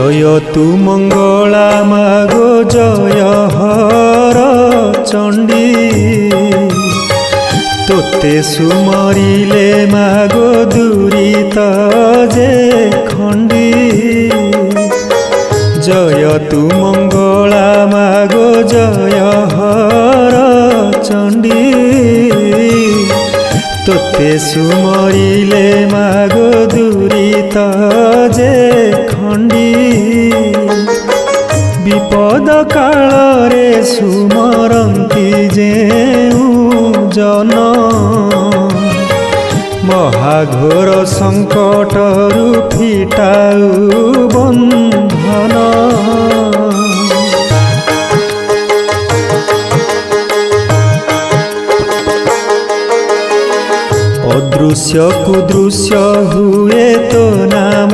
জয় তু মঙ্গলা মাগো জয় হর চণ্ডী, তোতে সুমরিলে মাগো দুরিত যে খণ্ডী। জয় তু মঙ্গলা মাগো জয় হর চণ্ডী, তোতে সুমরিলে মাগো দুরিত যে খণ্ডী। বিপদ কাଳରେ সুমরନ୍ତି যেউ জন, মহাঘোর সংকটরু ফিটাউ বন্ধন। অদৃশ্য কুদৃশ্য হুয়ে তো নাম